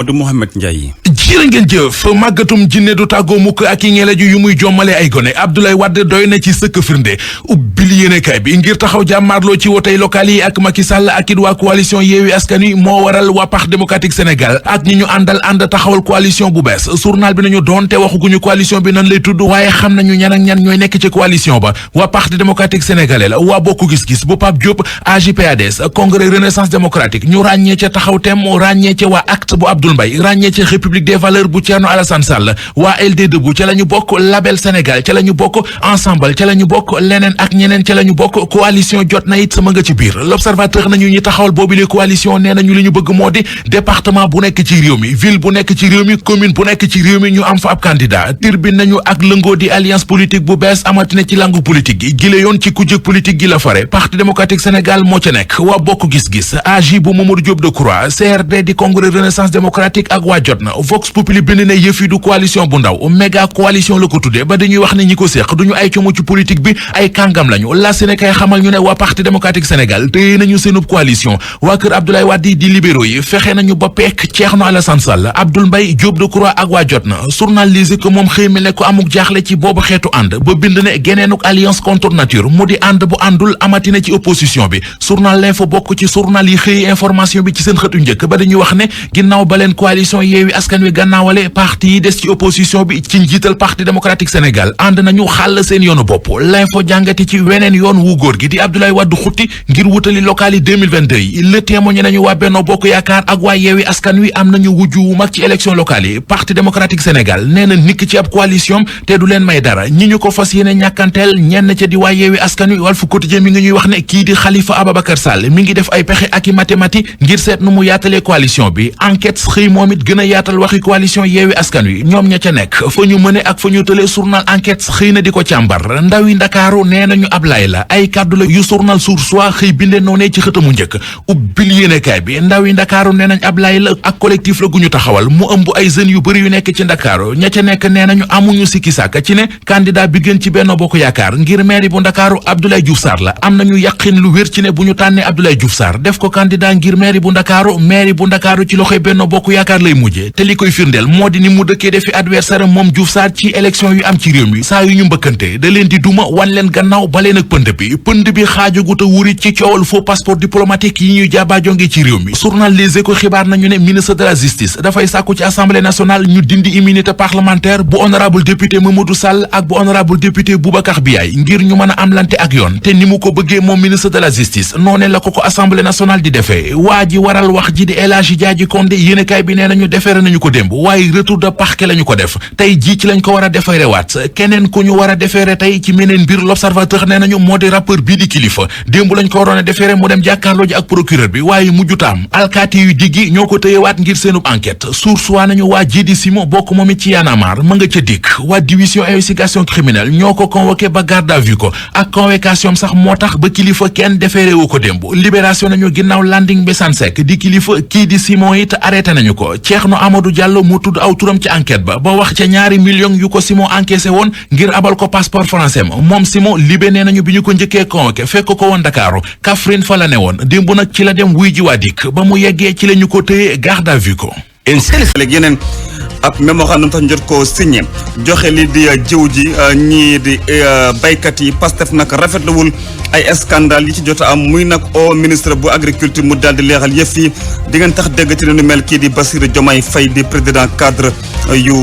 Modou Mouhamed Ndiaye. jërë ngeen jëf màggatum jinne du tàggoo mukk ak i ngeleju yu muy jommale ay gone Abdoulaye Wade doy na ci sëkk firnde ubbil yéenekaay bi ngir taxaw jàmmaarloo ci wotey local yi ak Macky Sall ak it waa coalition Yewwi Askan Wi moo waral waa Parti démocratique Sénégal ak ñi ñu ànd taxawal coalition bu bees journal bi nañu doonte waxuguñu coalition bi nan lay tudd waaye xam nañu ñan ak ñan ñooy nekk ci coalition ba waa Parti démocratique sénégalais la waa Bokk Gis-Gis bu Pape Diop AJ/PADS congrès Renaissance démocratique ñu ràññee ca taxaw tem ràññee ca waa acte bu Abdoul Mbaye ràññee ca République des valeurs bu Thierno Alassane Sall waa LD Debout ca la ñu bokk Label Sénégal ca la ñu bokk Ensemble ca la ñu bokk leneen ak ñeneen ca la ñu bokk coalition jot na it sama nga ci biir l'observateur nañu ñi taxawal boobile coalition nee nañu li ñu bëgg moo di département bu nekk ci réew mi ville bu nekk ci réew mi commune bu nekk ci réew mi ñu am fa ab candidat turbine nañu ak lëngoo di alliance politique bu bees amatina ci langue politique gi gile yoon ci kujjëg politique gi la fare Parti démocratique Sénégal moo ca nekk waa Bokk Gis-Gis AJ bu Mamadou Diop Decroix CRD di congrès Renaissance démocratique ak waa jot na Vox Populi bind ne yëf yi du coalition bu ndaw méga coalition la ko tuddee ba dañuy wax ne ñi ko séq duñu ay como ci politique bi ay kàngam lañu la Sénégal xamal ñu ne waa Parti démocratique Sénégal téye nañu seenub coalition waa kër Abdoulaye Wade di libéraux yi fexe nañu ba pekk Thierno Alassane Sall Abdoul Mbaye Diop Decroix ak waa jot na journalisé ko moom xëy mel ne ko amuk jaaxle ci boobu xeetu ànd ba bind ne geneenuk alliance contre nature mu di ànd bu àndul amatina ci opposition bi journal L'Info bokk ci journal yi xëy information bi ci seen xëtu njëkk ba dañuy wax ne ginnaaw ba leen coalition Yewwi Askan Wi gannaawale parti yi des ci opposition bi ci njiital Parti démocratique Sénégal ànd nañu xàll seen yoonu bopp L'Info jàngati ci weneen yoon wu góor gi di Abdoulaye Wade xutti ngir wutali local yi 2022 yi Le Témoin nañu waa Benno Bokk Yaakaar ak waa Yewwi Askan Wi am nañu wujju wu mag ci élection locale yi Parti démocratique Sénégal nee na nikk ci ab coalition te du leen may dara ñi ñu ko fas yéene ñàkkanteel ñenn ca di waa Yewwi Askan Wi Walf Quotidien mi ngi ñuy wax ne kii di Khalifa Ababacar Sall mi ngi def ay pexe ak i mathématique ngir seet nu mu yaatalee coalition bi enquête xëy moom it gën a yaatal waxi coalition Yewwi Askan Wi ñoom ña ca nekk fa ñu mëne ak fa ñu tëlee journal enquête xëy na di ko càmbar ndawi Ndakaaru nee nañu ab lay la ay kàddu la yu journal Source A xëy binde noonee ci xëtamu njëkk ubbil yéenekaay bi ndawi Ndakaaru nee nañ ab lay la ak collectif la gu ñu taxawal mu ëmb ay jeunes yu bëri yu nekk ci Ndakaaru ña ca nekk nee nañu amuñu sikki sàkk ci ne candidat bi gën ci Benno Bokk Yaakaar ngir mairie bu Ndakaaru Abdoulaye Diouf Sarr la am nañu yàqin lu wér ci ne bu ñu tànnee Abdoulaye Diouf Sarr def ko candidat ngir mairie bu Ndakaaru ci loxoy Benno Bokk Yaakaar lay mujjee te li koy firndeel moo di ni mu dëkkee defi adversaire moom Diouf Sarr ci élection yu am ci réew mi saa yu ñu mbëkkante da leen di duma wan leen gannaaw ba leen ak pënd bi xaajagut a wuri ci coowal faux passeport diplomatique yi ñuy jaabaajonge ci réew mi journal Les Échos xibaar nañu ne ministre de la justice dafay sàkku ci assemblée nationale ñu dindi immunité parlementaire bu honorable député Mamadou Sall ak bu honorable député Boubacar Biaye ngir ñu mën a amlante ak yoon te ni mu ko bëggee moom ministre de la justice noone la ko assemblée nationale di defee waa ji waral wax ji di El Hadji Diadji Condé yéenekaay bi nee nañu defeere nañu ko démb waaye retour de parquet lañu ko def tey jii ci lañ ko war a defeere waat keneen ku ñu war a defeere tey ci meneen mbir l'observateur nee nañu moo di rappeur bii di Kilifeu démb lañ ko waroon a defeere mu dem jàkkaarloo ji ak procureur bi waaye mujjutaam alkaati yu diggi ñoo ko tëyewaat ngir seenub enquête source waa nañu waa Jidi Simo bokk moom it ci Y'en a marre ma nga ca dikk waa division investigation criminelle ñoo ko convoqué ba garde à vue ko ak convocation sax moo tax ba Kilifeu kenn defeere wu ko démb libération nañu ginnaaw landing Bessane Seck di Kilifeu kii di Simon it arrêté nañu ko Cheikhno Amadou Diallo mu tudd aw turam ci enquête ba wax ca ñaari millions yu ko Simon encaissé woon ngir abal ko passeport français moom Simon libé nee nañu bi ñu ko njëkkee convoqué fekk ko woon Dakaaru Kaffrine fa la ne woon démb nag ci la dem wuy ji waa dikk ba mu yeggee ci la ñu ko tëye garde à vue ko léegi yeneen ak mémorandum tax njot ko signé joxe li di jiw ji ñii di baykat yi Pastef nag rafetluwul ay scandale yi ci jot a am muy nag au ministre bu agriculture mu daal di leexal yëf yi di ngeen tax dégg ci nu mel kii di Bassirou Diomaye Faye di président cadre yu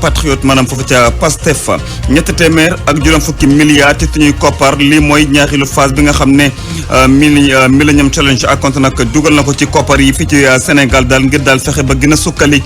patriote maanaam foofu ca Pastef $300 ak milliards ci suñuy koppar lii mooy ñaareelu phase bi nga xam ne Millennium Challenge ak compte nag dugal na ko ci koppar yi fii ci Sénégal daal ngir daal fexe ba gën a sukkali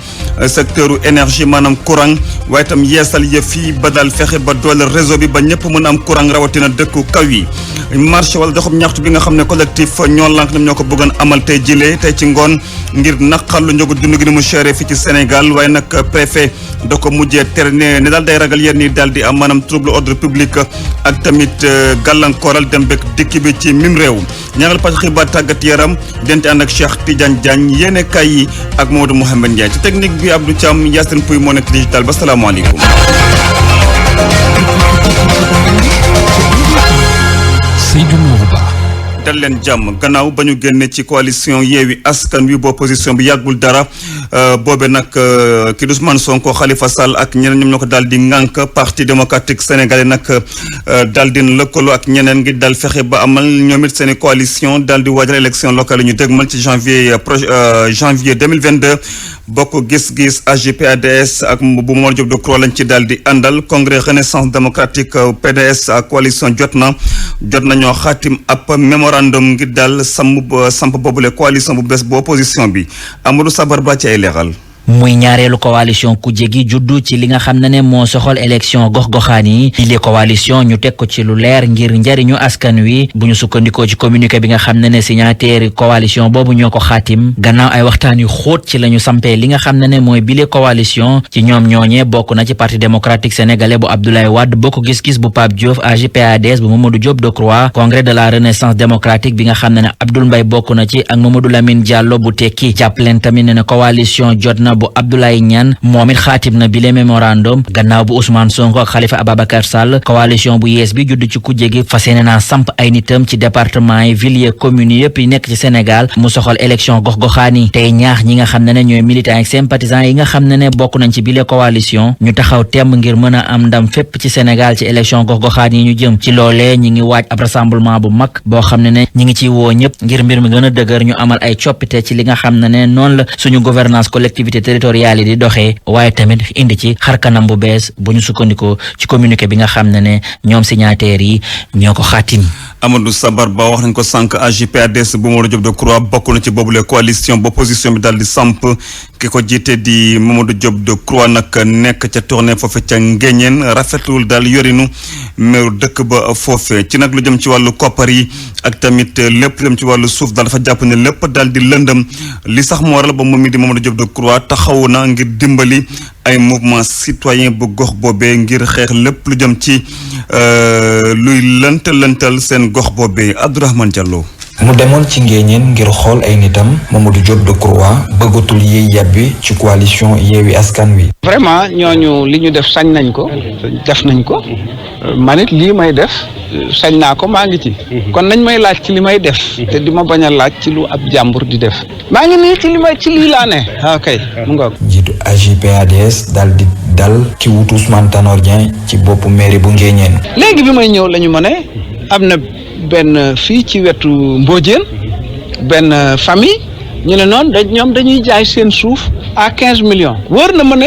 secteur énergie maanaam courant waaye itam yeesal yëf yi ba daal fexe ba doole réseau bi ba ñëpp mën a am courant rawatina dëkku kaw yi marché wala doxum ñaxtu bi nga xam ne collectif ñoo lànk ñoom ñoo ko bëggoon amal tey jilee tey ci ngoon ngir naqarlu njëgu dund gi ni mu chéré fii ci Sénégal waaye nag préfet da ko mujjee tere ne daal day ragal yéen ñi daal di am maanaam trouble ordre public ak tamit gàllankooral dem bek dikki bi ci mim réew ñaaral pàcc xibaar tàggat yaram dente ànd ak Cheikh Tidiane Diagne yéene kay yi ak Mamadou Mouhamed Ndiaye ci technique bi Abdou Thiam Yacine Pouy moo nekk digital ba salaamaaleykum. Seydou Nourou Ba. dal leen jàmm gannaaw ba ñu génne ci coalition Yewwi Askan Wi ba opposition bi yàggul dara boobe nag ki Ousmane Sonko Khalifa Sall ak ñeneen ñoom ñoo ko daal di ŋànk parti démocratique sénégalais nag daal di lëkkaloo ak ñeneen ngi daal fexe ba amal ñoom it seen i coalition daal di waajal élection locale yi ñu dégmal ci janvier 2022 bokk gis-gis AJ/PADS ak bu Mamadou Diop Decroix lañ ci daal di àndal congrès renaissance démocratique PDS ak coalition jot na ñoo xaatim ab mémorandum ngir daal samp boobule coalition bu bees bu opposition bi Amadou Sabar Ba ci ay leeral. muy ñaareelu coalition kujje gi juddu ci li nga xam ne moo soxal élection gox-goxaan yi bile coalition ñu teg ko ci lu leer ngir njariñu askan wi bu ñu sukkandikoo ci communiqué bi nga xam ne signataire coalition boobu ñoo ko xaatim gannaaw ay waxtaan yu xóot ci la ñu sampee li nga xam ne mooy bile coalition ci ñoom ñooñee bokk na ci parti démocratique sénégalais bu Abdoulaye Wade bokk gis-gis bu Pape Diouf AJ/PADS bu Mamadou Diop Decroix congrès de la renaissance démocratique bi nga xam ne Abdoul Mbaye bokk na ci ak Mamadou Lamine Diallo bu tekki jàppaleen tamit ne coalition jot na bu Abdoulaye Niane moom it xaatim na bile mémorandum gannaaw bu Ousmane Sonko ak Khalifa Ababacar Sall coalition bu yees bi judd ci kujje gi fas yéene naa samp ay nitam ci département yi villes yi communes yëpp yi nekk ci Sénégal mu soxal élection gox-goxaan yi tey ñaax ñi nga xam ne ñooy militants ak sympathisants yi nga xam ne bokk nañ ci bile coalition ñu taxaw temm ngir mën a am ndam fépp ci Sénégal ci élection gox-goxaan yi ñu jëm ci loolee ñi ngi waaj ab rassemblement bu mag boo xam ne ñi ngi ciy woo ñëpp ngir mbir mi gën a dëgër ñu amal ay coppite ci li nga xam ne noonu la suñu gouvernance collectivité territoriale yi di doxee waaye tamit indi ci xarkanam bu bees bu ñu sukkandikoo ci communiqué bi nga xam ne ñoom signataires yi ñoo ko xaatim. Amadou Sabar Ba wax nañ ko sànq AJ/PADS bu Mamadou Diop Decroix bokk na ci boobule coalition bu opposition bi daal di samp ki ko jiite di Mamadou Diop Decroix nag nekk ca tournée foofe ca Ngéñeen rafetul daal yorinu meeru dëkk ba foofe ci nag lu jëm ci wàllu koppar yi ak tamit lépp lu jëm ci wàllu suuf daal dafa jàpp ne lépp daal di lëndëm li sax moo waral ba moom mi di Mamadou Diop Decroix taxawu na ngir dimbali ay mouvement citoyen bu gox boobee ngir xeex lépp lu jëm ci luy lëntal seen gox boobee Abdourahmane Diallo. mu demoon ci Ngéeñeen ngir xool ay nitam Mamadou Diop Decroix bëggatul yiy yàbbi ci coalition Yewwi Askan Wi. vraiment ñooñu li ñu def sañ nañ ko def nañ ko man it lii may def sañ naa ko maa ngi ci kon nañ may laaj ci li may def te di ma bañ a laaj ci lu ab jàmbur di def maa ngi nii ci lii laa ne ok mu ngoog. jiitu AJ/PADS daal di dal ki wutu Ousmane Tanor Dieng ci boppu mairie bu Ngéeñeen. léegi bi may ñëw la ñu ma ne am na benn fii ci wetu Mbodiène benn famille ñu ne noonu ñoom dañuy jaay seen suuf à 15 millions wóor na ma ne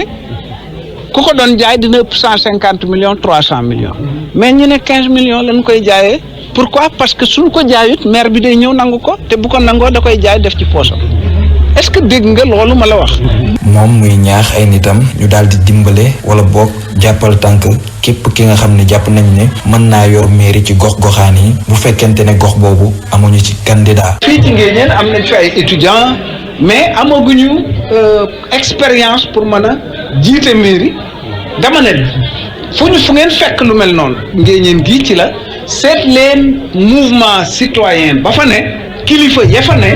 ku ko doon jaay dina ëpp 150 millions 300 millions mais ñu ne 15 millions lañ koy jaayee pourquoi parce que suñ ko jaayut maire bi day ñëw nangu ko te bu ko nangoo da koy jaay def ci poosam est-ce que dégg nga loolu ma la wax. moom muy ñaax ay nitam ñu daal di dimbale wala boog jàppal tànk képp ki nga xam ne jàpp nañ ne mën naa yor mairie ci gox-goxaan yi bu fekkente ne gox boobu amuñu ci candidat. fii ci Ngéeñeen am nañ fi ay étudiants mais amaguñu expérience pour mën a jiite mairie dama ne fu ngeen fekk lu mel noonu Ngéeñeen gii ci la seet leen mouvement citoyen ba fa ne kilifa ya fa ne.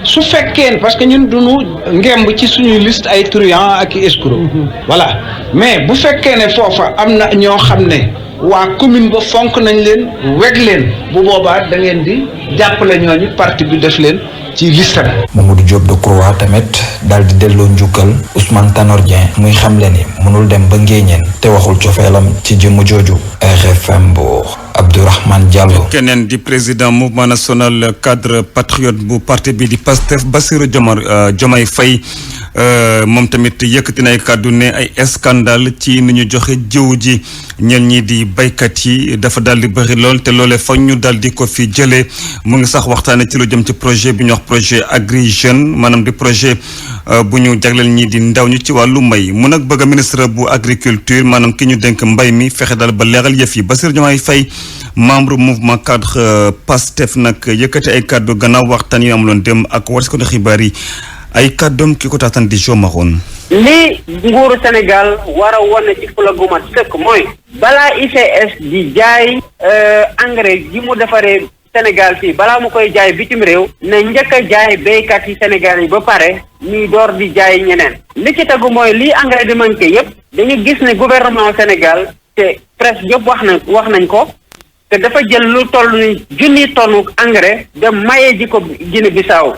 su fekkee parce que ñun duñu ngemb ci suñuy liste ay truand ak i escroc voilà mais bu fekkee ne foofa am na ñoo xam ne waa commune ba fonk nañ leen weg leen bu boobaa da ngeen di jàppale ñooñu parti bi def leen ci liste bi. Mamadou Diop Decroix tamit daal di delloo njukkal Ousmane Tanor Dieng muy xamle ni mënul dem ba Ngéeñeen te waxul cofeelam ci jëmm jooju. RFM Mbour Abdourahmane Diallo. keneen di président mouvement national cadre patriote bu parti bi di PASTEF Bassirou Diomaye Faye moom tamit yëkkati na ay kàddu ne ay scandale ci ni ñu joxe jiw ji ñenn ñi di baykat yi dafa daal di bëri lool te loolee fa ñu daal di ko fi jëlee mu ngi sax waxtaane ci lu jëm ci projet bi ñu wax projet Agri Jeunes maanaam di projet bu ñu jagleel ñi di ndaw ñu ci wàllu mbay mu nag bëgg ministre bu agriculture maanaam ki ñu dénk mbay mi fexe daal ba leeral yëf yi Bassirou Diomaye Faye membre mouvement cadre PASTEF nag yëkkati ay kàddu gannaaw waxtaan yu amuloon dem ak war si ko xibaar yi ay kàddoom ki ko taatan di Jo Maroon. li nguuru Sénégal war a wane ci fula gu mat sëkk mooy balaa ICS di jaay engrais gi mu defaree Sénégal fii balaa mu koy jaay bitim réew ne njëkk a jaay béykat yi Sénégal yi ba pare ñuy door di jaay ñeneen li ci tegu mooy lii engrais di manqué yépp dañu gis ne gouvernement Sénégal te presse yëpp wax nañ ko te dafa jël lu toll ni 1000 tonnes engrais dem maye ji ko Guinée-Bissau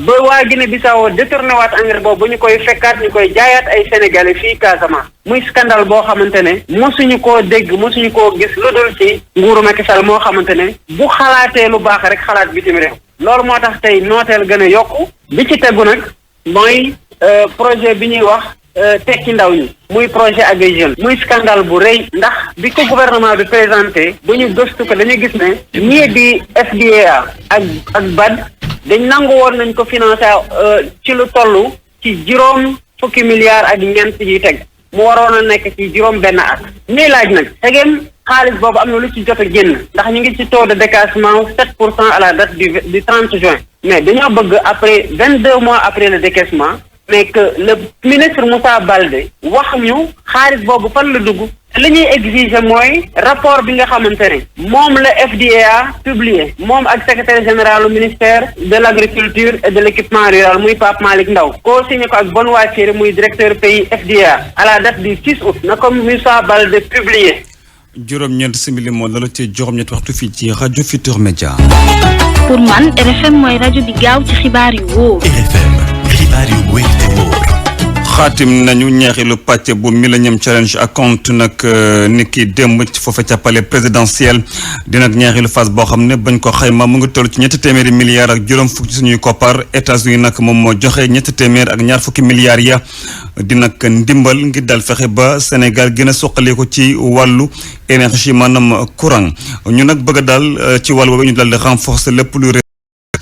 ba waa Guinée-Bissau détourné waat engrais boobu ba ñu koy fekkaat ñu koy jaayaat ay sénégalais fii Casamance muy scandale boo xamante ne mosuñu koo dégg mosuñu koo gis lu dul ci nguuru Macky Sall moo xamante ne bu xalaatee lu baax rek xalaat bitim réew loolu moo tax tey nooteel gën a yokku bi ci tegu nag mooy projet bi ñuy wax tekki ndaw ñi muy projet Agri Jeunes muy scandale bu rëy ndax bi ko gouvernement bi présenté bu ñu gëstu ko dañu gis ne ñii di FDA ak BAD dañ nangu woon nañ ko financé ci lu toll ci 50 milliards ak ñeent yi teg mu waroon a nekk ci juróom benn at ñuy laaj nag tegem xaalis boobu am na lu ci jot a génn ndax ñu ngi ci taux de décaissement 7% à la date du 30 juin mais dañoo bëgg après 22 mois après le décaissement mais que le ministre Moussa Baldé wax ñu xaalis boobu fan la dugg li ñuy exiger mooy rapport bi nga xamante ne moom la FDA publié moom ak secrétaire général du ministère de l' agriculture et de l' équipement rural muy Pape Malick Ndaw koo signé ko ak Benoît Thiéré muy directeur pays FDA à la date du 6 août na ko Moussa Baldé publié. juróom-ñeent simili moo la ci juróom-ñetti waxtu fii ci rajo Futurs Médias. pour man RFM mooy rajo bi gaaw ci xibaar yu wóor. RFM xibaar yu wóor te wóor. xaatim nañu ñaareelu pàcc bu Millennium Challenge account nag ni ki démb foofa ca palais présidentiel di nag ñaareelu phase boo xam ne bañ ko xayma mu ngi toll ci 700 milliards ak juróom fukk ci suñuy koppar États-Unis nag moom moo joxe 700 ak ñaar fukki milliards ya di nag ndimbal ngir daal fexe ba Sénégal gën a suqali ko ci wàllu énergie maanaam courant ñu nag bëgg daal ci wàllu boobu ñu daal di renforcer lépp lu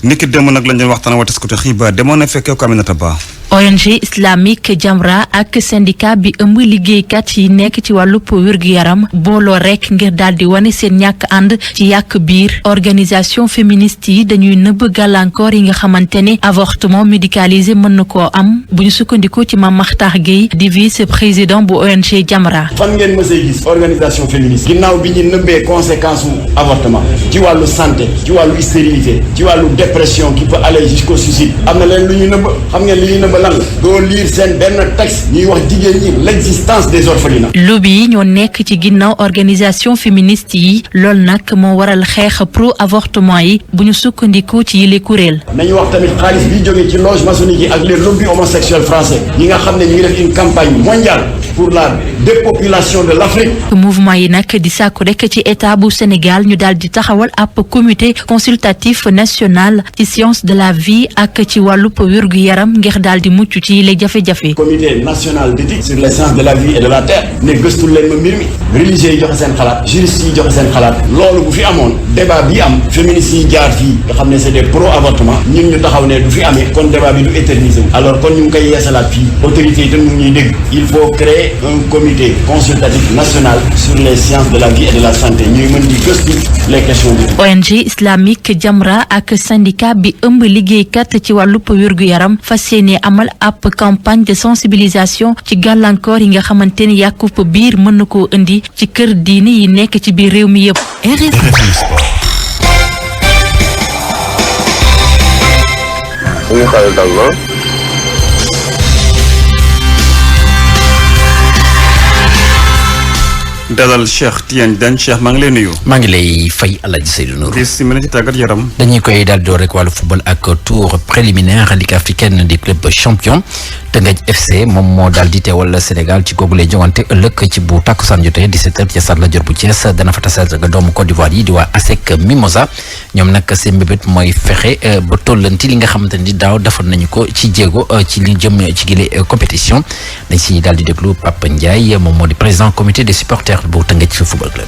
niki démb nag lañ doon waxtaan wa taskatu xibaar demoon na fekkee ko Aminata Ba. ONG islamique Jamra ak syndicat bi ëmb liggéeykat yi nekk ci wàllu wér-gu-yaram booloo rek ngir daal di wane seen ñàkk ànd ci yàq biir organisation féministe yi dañuy nëbb gàllankoor yi nga xamante ne avortement médicalisé mën na koo am bu ñu sukkandikoo ci Mame Makhtar Gueye di vice président bu ONG Jamra. fan ngeen mësee gis organisation féministe ginnaaw bi ñu nëbbee conséquence u avortement ci wàllu santé ci wàllu stérilité ci wàllu dépression qui peut aller jusqu'au suicide am na leen lu ñu nëbb xam ngeen li ñu nëbb lan doo lire seen benn texte ñuy wax jigéen ñi l'existence des orphelinats. lobby yi ñoo nekk ci ginnaaw organisation féministe yi loolu nag moo waral xeex pro avortement yi bu ñu sukkandiku ci yile kuréel. nañu wax tamit xaalis bi jógee ci loge maçonnique yi ak les lobbies homosexuels français ñi nga xam ne ñu ngi def une campagne mondiale pour la dépopulation de l'Afrique. mouvement yi nag di sàkku rek ci état bu Sénégal ñu daal di taxawal ab comité consultatif national ci science de la vie ak ci wàllu wérgu yaram ngir daal di mucc ci les jafe-jafe. comité national d'éthique sur les sciences de la vie et de la terre ne gëstul leen ma mbir mi religieux yi joxe seen xalaat juristes yi joxe seen xalaat loolu bu fi amoon débat bi am féministes yi jaar fii nga xam ne c'est des pro avortement ñun ñu taxaw ne du fi amee kon débat bi du éternisé wu alors kon ñu ngi koy yeesalaat fii autorités yi tam ñu ngi ñuy dégg il faut créer un comité consultatif national sur les sciences de la vie et de la santé ñuy mën di gëstu les questions bi. ONG islamique Jamra ak syndicat bi ëmb liggéeykat ci wàllu wérgu yaram fas yéene amal ab campagne de sensibilisation ci gàllankoor yi nga xamante ni yàqub biir mën na koo indi ci kër diini yi nekk ci biir réew mi yëpp. dalal Cheikh Tidiane Diagne Cheikh maa ngi lay nuyu. maa ngi lay fay Alaaji Seydou Nour. di simila ci tàggat yaram. dañuy koy daal door rek wàllu football ak tour préliminaire Ligue africaine des clubs champions Teungueth FC moom moo daal di teewal Sénégal ci googu lay jongante ëllëg ci bu takkusaan jotee 17h ci Stade Lat Dior bu Thiès dana fa tasal doomu Côte d'Ivoire yi di waa ASEC Mimosa ñoom nag seen mbébét mooy fexe ba tollanti li nga xamante ni daaw defoon nañu ko ci jéego ci li jëm ci gile compétition dañ si daal di déglu Papa Ndiaye moom moo di président comité des supporters bu Teungueth ci football club.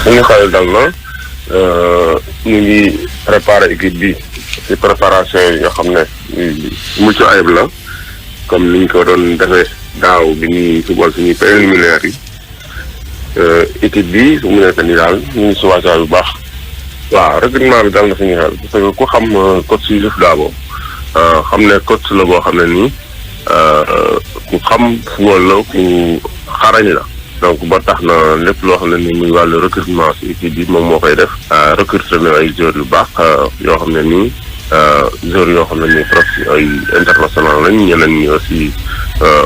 suñu xel dal na ñu ngi préparer équipe bi ci préparation yi nga xam ne mucc ayib la comme niñ ko doon defee daaw bi ñuy football suñuy préliminaires yi équipe bi su mu nekk nii daal ñu ngi si waajal bu baax waaw recrutement bi dal na suñu xel parce que ku xam coach Youssouf Dabo xam ne coach la boo xam ne nii ku xam football la ku xarañ la. donc ba tax na lépp loo xam ne ni muy wàllu recrutement ci équipe bi moom moo koy def recruter na ay joueurs yu baax yoo xam ne nii joueurs yoo xam ne nii presque ay international lañ ñeneen ñi aussi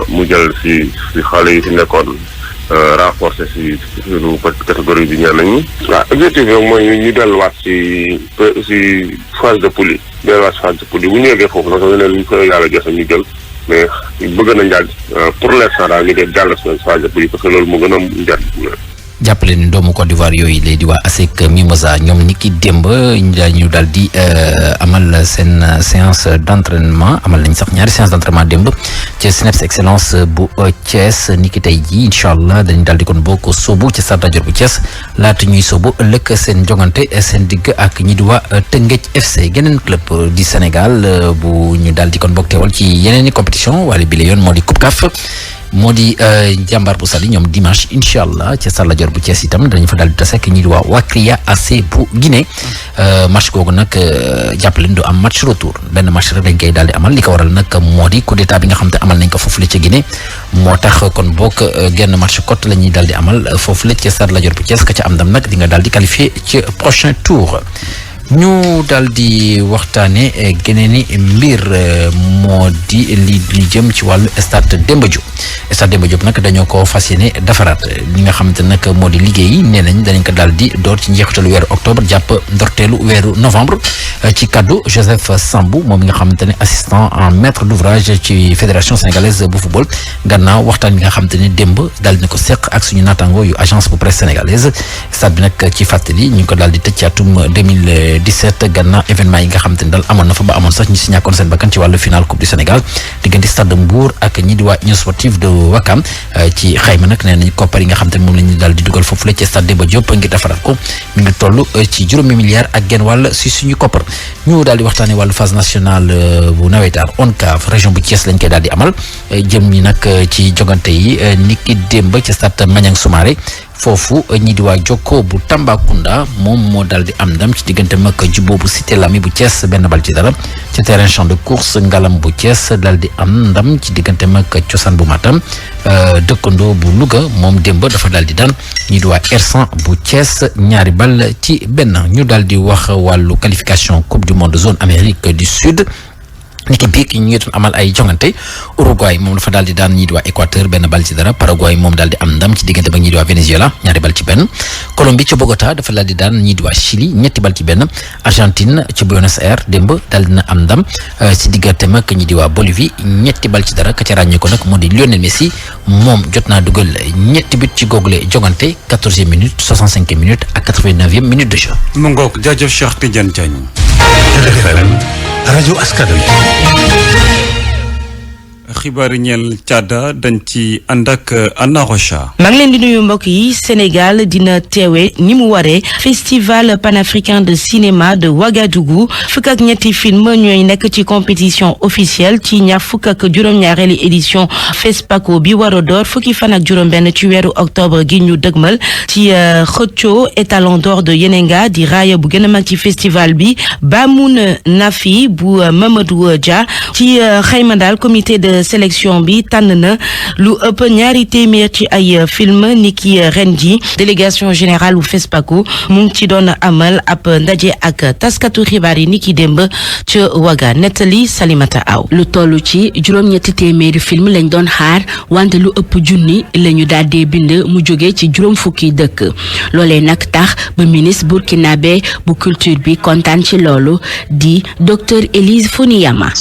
mu jël ci xale yi fi nekkoon renforcer si suñu catégorie bi ñenn ñi. waaw objectif bi mooy ñu delluwaat si phase de poule bu ñu yeggee foofu nag ne lu ñu ko yàlla joxe ñu jël mais bëgg nañ daal pour l'instant daal ñu def jàll phase de poule parce que loolu moo gën a njariñ. jàppale ni doomu Côte d'Ivoire yooyu lay di waa ASEC Mimosa ñoom ni ki démb ñu daal di amal seen séance d'entraînement amal nañ sax ñaari séance d'entraînement démb ci SNEPS excellence bu Thiès ni ki tey jii incha allah dañu daal di kon bokk sóobu ci Stade Lat Dior bu Thiès laata ñuy sóobu ëllëg seen jongante seen digg ak ñi di waa Teungueth FC geneen club di Sénégal bu ñu daal di kon bokk teewal ci yeneen i compétition wala bi la yoon moo di Coupe CAF moo di jàmbaar bu Saly ñoom dimanche incha allah ci Stade Lat Dior bu Thiès itam dañu fa daal di tase ak ñi di waa Wakria AC bu Guinée match googu nag jàppale du am match retour benn match rek dañ koy daal di amal li ko waral nag moo di coup d'état bi nga xam te amal nañ ko foofu la ca Guinée moo tax kon bokk genn match cote la ñuy daal di amal foofu la ci Stade Lat Dior bu Thiès ka ca am ndam nag di nga daal di qualifié ci prochain tour. ñu daal di waxtaane geneeni mbir moo di li jëm ci wàllu stade Demba Diop nag dañoo ko fas yéene defaraat li nga xamante nag moo di liggéey nee nañ danañ ko daal di door ci njeexitalu weeru octobre jàpp ndorteelu weeru novembre ci kaddu Joseph Sambou moom mi nga xamante ne assistant en maître d'ouvrage ci fédération sénégalaise bu football gannaaw waxtaan bi nga xamante ne démb daal di na ko seq ak suñu naataango yu agence bu presse sénégalaise stade bi nag ci fàttali ñu ngi ko daal di tëj ci atum 2017 gannaaw événement yi nga xamante ne daal amoon na fa ba amoon sax ñi si ñàkkoon seen bakkan ci wàllu final coupe du Sénégal diggante stade de Mbour ak ñi di waa Union sportive de Ouakam ci xayma nag nee nañ koppar yi nga xamante ne moom la ñu daal di dugal foofu la ci stade Demba Diop ngir defaraat ko mi ngi toll ci juróomi milliards ak genn wàll si suñu koppar ñu daal di waxtaanee wàllu phase nationale bu nawetaan ONCAV région bu Thiès lañ koy daal di amal jëm ñi nag ci jogante yi niki démb ci stade Maniang Soumaré foofu ñi di waa Jokko bu Tambacounda moom moo daal di am ndam ci diggante mag jubbo bu Cité Lamy bu Thiès benn bal ci dara ci terrain champ de course Ngalam bu Thiès daal di am ndam ci diggante mag Cosaan bu Matam dëkkandoo bu Louga moom démb dafa daal di daan ñi di waa R100 bu Thiès ñaari bal ci benn ñu daal di wax wàllu qualification coupe du monde zone Amérique du Sud niki biig ñu ngi doon amal ay jongante Uruguay moom dafa daal di daan ñii di waa Équateur benn bal ci dara Paraguay moom daal di am ndam ci diggante ba ñii di waa Venezuela ñaari bal ci benn Colombie ca Bogota dafa daal di daan ñii di waa Chili ñetti bal ci benn Argentine ci Buenos Aires démb daal dina am ndam ci diggante mag ñii di waa Bolivie ñetti bal ci dara ka ca ràññee ko nag moo di Lionel Messi moom jot naa dugal ñetti but ci googule jongante 14e minute 65e minute ak 89e minute de jeu. mu ngoog jaajëf Cheikh Tidiane Diagne. rajo askan wi. xibaar yi ñeel Tchad dañ ci ànd ak Anna Rocha. maa ngi leen di nuyu mbokk yi Sénégal dina teewe ni mu waree festival panafricain de cinéma de Ouagadougou fukk ak ñetti film ñooy nekk ci compétition officielle ci ñaar fukk ak juróom-ñaareeli édition FESPACO bi war a door fukki fan ak juróom-benn ci weeru octobre gi ñu dëgmal ci xëccoo étalon d'or de Yenenga di raaya bu gën a mag ci festival bi Bamoun Nafi bu Mamadou Dia ci xayma daal comité de sélection bi tànn na lu ëpp ñaari téeméer ci ay film niki ren ji délégation générale bu FESPACO mu ngi ci doon amal ab ndaje ak taskatu xibaar yi niki démb ca Ouaga nettali Salimata Aw. lu toll ci juróom-ñetti téeméeri film lañ doon xaar wante lu ëpp junni lañu daal di bind mu jóge ci juróom fukki dëkk loolee nag tax ba ministre burkinabé bu culture bi kontaan ci loolu di docteur Élise Foniyama.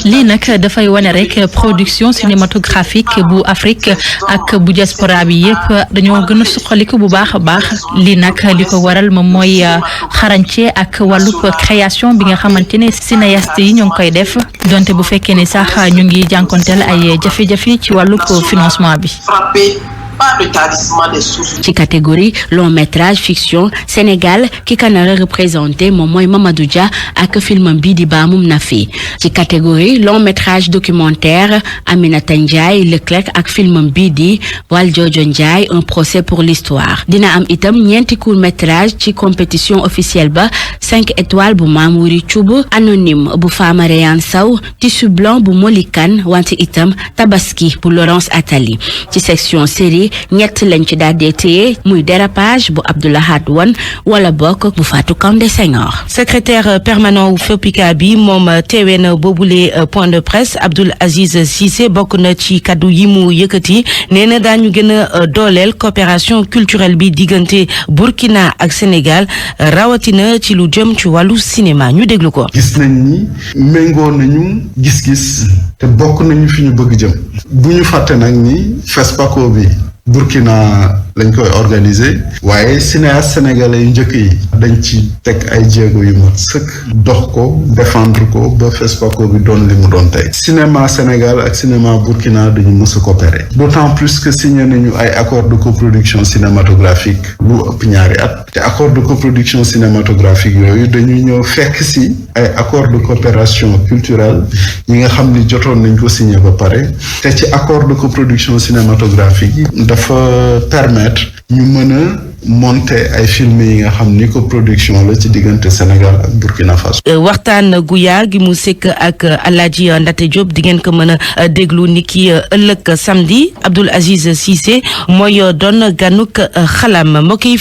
lii nag dafay wane rek production cinématographique bu Afrique ak bu diaspora bi yëpp dañoo gën a suqaliku bu baax a baax lii nag li ko waral moom mooy xarañce ak wàllub création bi nga xamante ne cinéaste yi ñoo ngi koy def donte bu fekkee ne sax ñu ngi jànkonteel ay jafe-jafe ci wàllub financement bi. ci catégorie long métrage fiction Sénégal ki ka nar a représenté moom mooy Mamadou Dia ak filmam bii di Bamoum Nafi ci catégorie long métrage documentaire Aminata Ndiaye Leclerc ak filmam bii di Waljojo Ndiaye un procès pour l'histoire dina am itam ñeenti court métrage ci compétition officielle ba 5 étoiles bu Mamouri Thioub anonyme bu Fama Réane Sow Tissu blanc bu Molikan wante itam Tabaski bu Laurence Attali ci section série yi ñett lañ ci daal di téye muy dérapage bu Abdoulahad Wane wala bokk bu Fatou Kandé Senghor. secrétaire permanent wu FOPICA bi moom teewee na boobule point de presse Abdoul Aziz Cissé bokk na ci kaddu yi mu yëkkati nee na daañu gën a dooleel coopération culturelle bi diggante Burkina ak Sénégal rawatina ci lu jëm ci wàllu cinéma ñu déglu ko. gis nañ ni méngoo nañu gis-gis te bokk nañu fi ñu bëgg jëm bu ñu fàtte nag ni FESPACO bi Burkina lañ koy organiser waaye cinéaste sénégalais yu njëkk yi dañ ci teg ay jéego yu mat sëkk dox ko défendre ko ba FESPACO bi doon li mu doon tey cinéma Sénégal ak cinéma Burkina dañu mës a coopérer d'autant plus que signé nañu ay accord de coproduction cinématographique lu ëpp ñaari at te accord de coproduction cinématographique yooyu dañu ñëw fekk si ay accord de coopération culturelle yi nga xam ni jotoon nañ ko signé ba pare te ci accord de coproduction cinématographique yi dafa permettre ñu mën a monter ay film yi nga xam ni coproduction la ci diggante Sénégal ak Burkina Faso. waxtaan gu yaa gi mu sekk ak Alaaji Ndate Diop di ngeen ko mën a déglu ni ki ëllëg samedi Abdoul Aziz Cissé mooy doon ganuk xalam mbokk yi